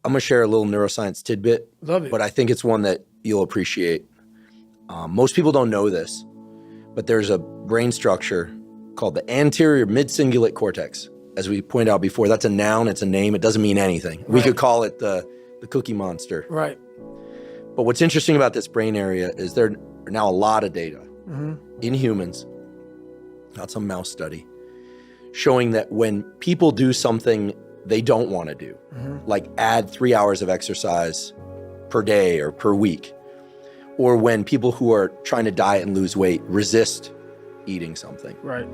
I'm going to share a little neuroscience tidbit. Love it. But I think it's one that you'll appreciate. Most people don't know this, but there's a brain structure called the anterior mid-cingulate cortex. As we pointed out before, that's a noun, it's a name, it doesn't mean anything. Right. We could call it the Cookie Monster. Right. But what's interesting about this brain area is there are now a lot of data in humans, not some mouse study, showing that when people do something they don't want to do, like add 3 hours of exercise per day or per week, or when people who are trying to diet and lose weight resist eating something. Right.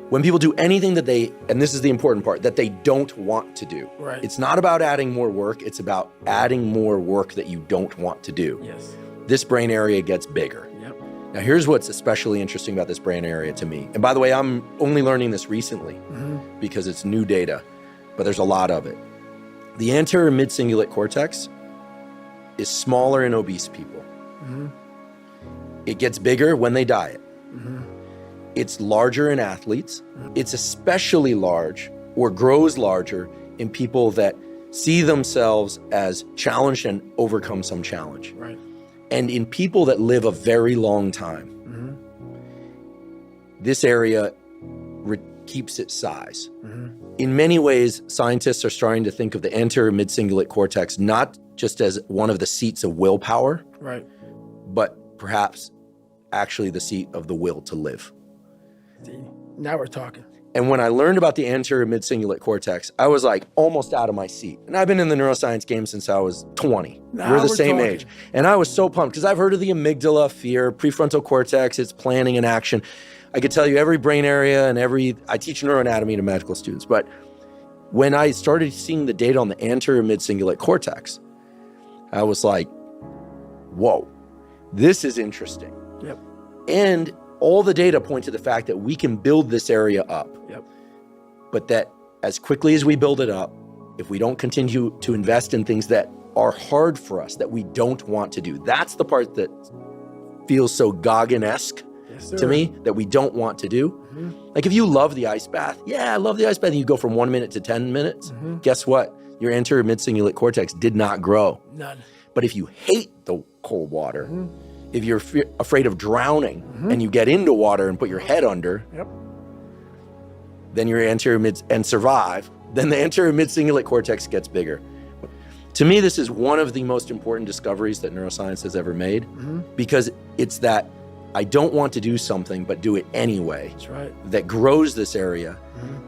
When people do anything that they, and this is the important part, that they don't want to do. Right. It's not about adding more work, it's about adding more work that you don't want to do. Yes. This brain area gets bigger. Yep. Now here's what's especially interesting about this brain area to me. And by the way, I'm only learning this recently because it's new data, but there's a lot of it. The anterior mid-cingulate cortex is smaller in obese people. It gets bigger when they diet. It's larger in athletes. It's especially large or grows larger in people that see themselves as challenged and overcome some challenge. Right. And in people that live a very long time, this area keeps its size. In many ways, scientists are starting to think of the anterior mid-cingulate cortex not just as one of the seats of willpower, right, but perhaps actually the seat of the will to live. See, now we're talking. And when I learned about the anterior mid-cingulate cortex, I was like almost out of my seat. And I've been in the neuroscience game since I was 20. Now we're the same talking. age. And I was so pumped because I've heard of the amygdala, fear, prefrontal cortex, it's planning and action. I could tell you every brain area and I teach neuroanatomy to medical students. But when I started seeing the data on the anterior mid-cingulate cortex, I was like, whoa, this is interesting. Yep. And all the data point to the fact that we can build this area up. Yep. But that as quickly as we build it up, if we don't continue to invest in things that are hard for us, that we don't want to do, that's the part that feels so Goggin-esque to me, that we don't want to do. Like if you love the ice bath, yeah, I love the ice bath, and you go from 1 minute to 10 minutes, guess what? Your anterior mid-cingulate cortex did not grow. None. But if you hate the cold water, if you're afraid of drowning and you get into water and put your head under, then your anterior mid and survive, then the anterior mid-cingulate cortex gets bigger. To me, this is one of the most important discoveries that neuroscience has ever made because it's that I don't want to do something, but do it anyway. That's right. That grows this area.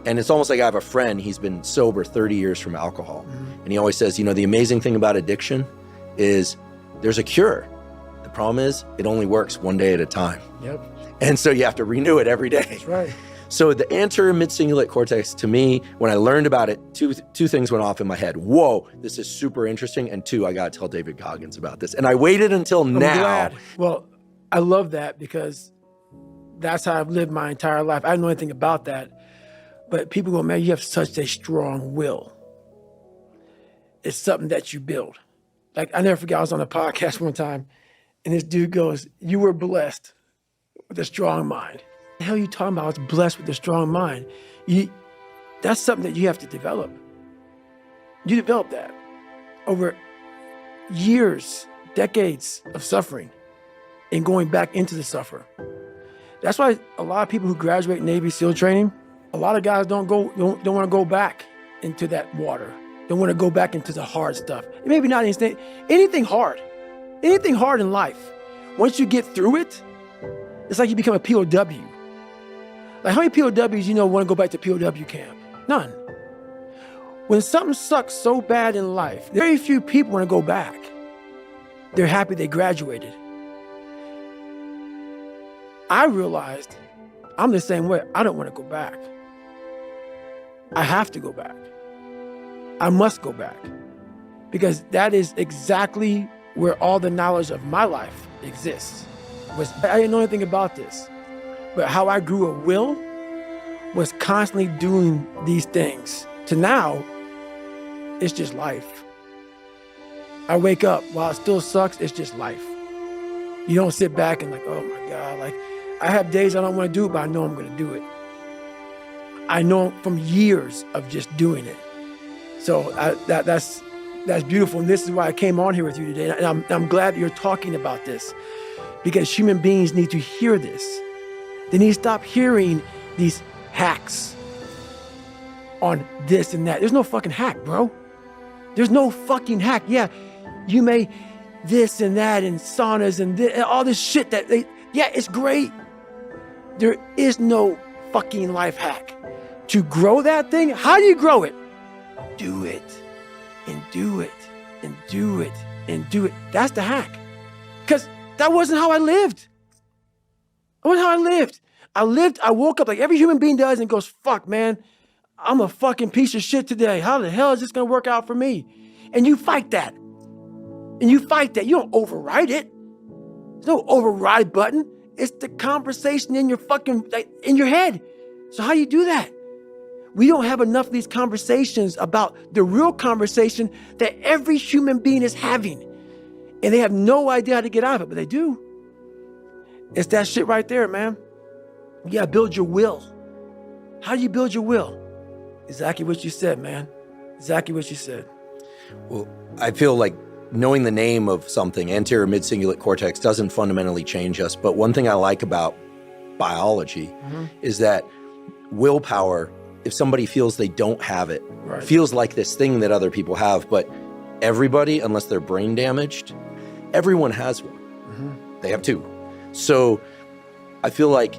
And it's almost like I have a friend, he's been sober 30 years from alcohol. And he always says, you know, the amazing thing about addiction is there's a cure. The problem is it only works one day at a time. Yep. And so you have to renew it every day. That's right. So the anterior mid-cingulate cortex, to me, when I learned about it, two things went off in my head. Whoa, this is super interesting. And two, I got to tell David Goggins about this. And I waited until now. I'm glad. Well, I love that because that's how I've lived my entire life. I don't know anything about that. But people go, man, you have such a strong will. It's something that you build. Like, I never forget, I was on a podcast one time, and this dude goes, you were blessed with a strong mind. The hell are you talking about? I was blessed with a strong mind. That's something that you have to develop. You develop that over years, decades of suffering and going back into the suffer. That's why a lot of people who graduate Navy SEAL training, a lot of guys don't want to go back into that water. Don't want to go back into the hard stuff. Maybe not anything hard in life. Once you get through it, it's like you become a POW. Like how many POWs want to go back to POW camp? None. When something sucks so bad in life, very few people want to go back. They're happy they graduated. I realized I'm the same way. I don't want to go back. I have to go back. I must go back because that is exactly where all the knowledge of my life exists. I didn't know anything about this, but how I grew a will was constantly doing these things. To now, it's just life. I wake up, while it still sucks, it's just life. You don't sit back and like, oh my God, like I have days I don't want to do it, but I know I'm going to do it. I know from years of just doing it. So that's That's beautiful. And this is why I came on here with you today. And I'm glad that you're talking about this, because human beings need to hear this. They need to stop hearing these hacks on this and that. There's no fucking hack, bro. There's no fucking hack. Yeah, you may this and that and saunas and all this shit yeah, it's great. There is no fucking life hack. To grow that thing, how do you grow it? Do it and do it and do it and do it. That's the hack. Because that wasn't how I lived. That wasn't how I lived. I woke up like every human being does and goes, fuck, man, I'm a fucking piece of shit today. How the hell is this going to work out for me? And you fight that. And you fight that. You don't override it. There's no override button. It's the conversation in your fucking, in your head. So how do you do that? We don't have enough of these conversations about the real conversation that every human being is having. And they have no idea how to get out of it, but they do. It's that shit right there, man. You gotta build your will. How do you build your will? Exactly what you said, man. Exactly what you said. Well, I feel like knowing the name of something, anterior mid-cingulate cortex, doesn't fundamentally change us. But one thing I like about biology is that willpower, if somebody feels they don't have it, feels like this thing that other people have, but everybody, unless they're brain damaged, everyone has one. They have two. So I feel like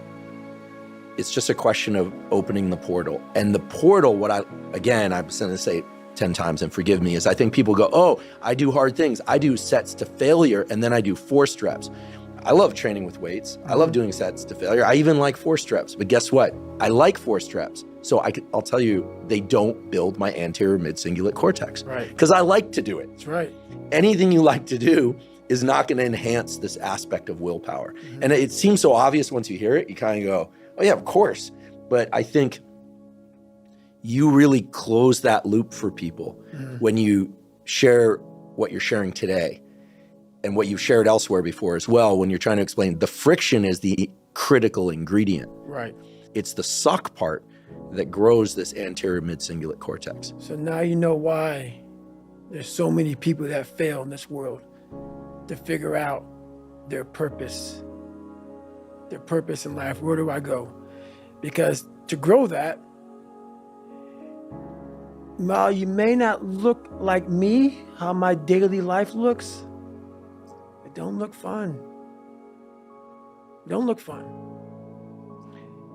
it's just a question of opening the portal. And the portal, I'm going to say it 10 times and forgive me, is I think people go, oh, I do hard things. I do sets to failure, and then I do forced reps. I love training with weights. I love doing sets to failure. I even like forced reps. But guess what? I like forced reps. So I'll tell you, they don't build my anterior mid-cingulate cortex. Right. Because I like to do it. That's right. Anything you like to do is not going to enhance this aspect of willpower. And it seems so obvious once you hear it. You kind of go, oh yeah, of course. But I think you really close that loop for people when you share what you're sharing today and what you've shared elsewhere before as well. When you're trying to explain, the friction is the critical ingredient. Right. It's the suck part that grows this anterior mid-cingulate cortex. So now you know why there's so many people that fail in this world to figure out their purpose in life. Where do I go? Because to grow that, while you may not look like me, how my daily life looks, it don't look fun. It don't look fun.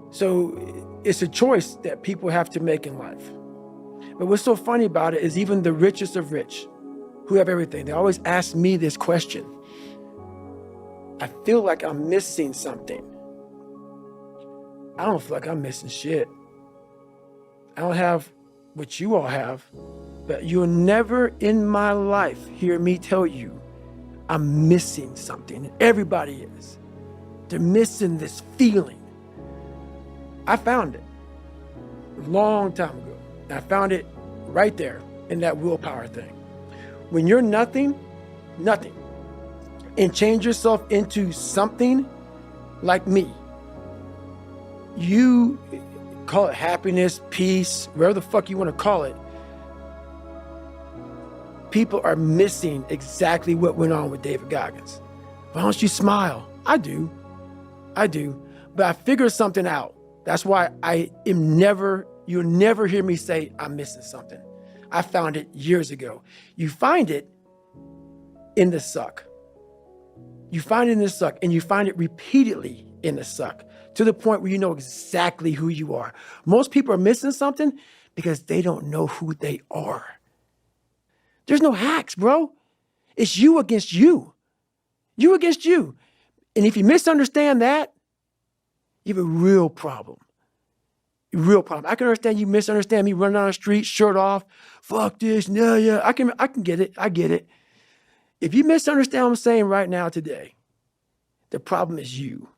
So it's a choice that people have to make in life. But what's so funny about it is even the richest of rich, who have everything, they always ask me this question. I feel like I'm missing something. I don't feel like I'm missing shit. I don't have what you all have, but you'll never in my life hear me tell you I'm missing something. Everybody is. They're missing this feeling. I found it a long time ago. I found it right there in that willpower thing. When you're nothing, and change yourself into something like me, you call it happiness, peace, whatever the fuck you want to call it. People are missing exactly what went on with David Goggins. Why don't you smile? I do. But I figured something out. That's why you'll never hear me say I'm missing something. I found it years ago. You find it in the suck. You find it in the suck, and you find it repeatedly in the suck, to the point where you know exactly who you are. Most people are missing something because they don't know who they are. There's no hacks, bro. It's you against you. You against you. And if you misunderstand that, you have a real problem. Real problem. I can understand you misunderstand me running down the street, shirt off, fuck this, no, yeah. I can get it. I get it. If you misunderstand what I'm saying right now today, the problem is you.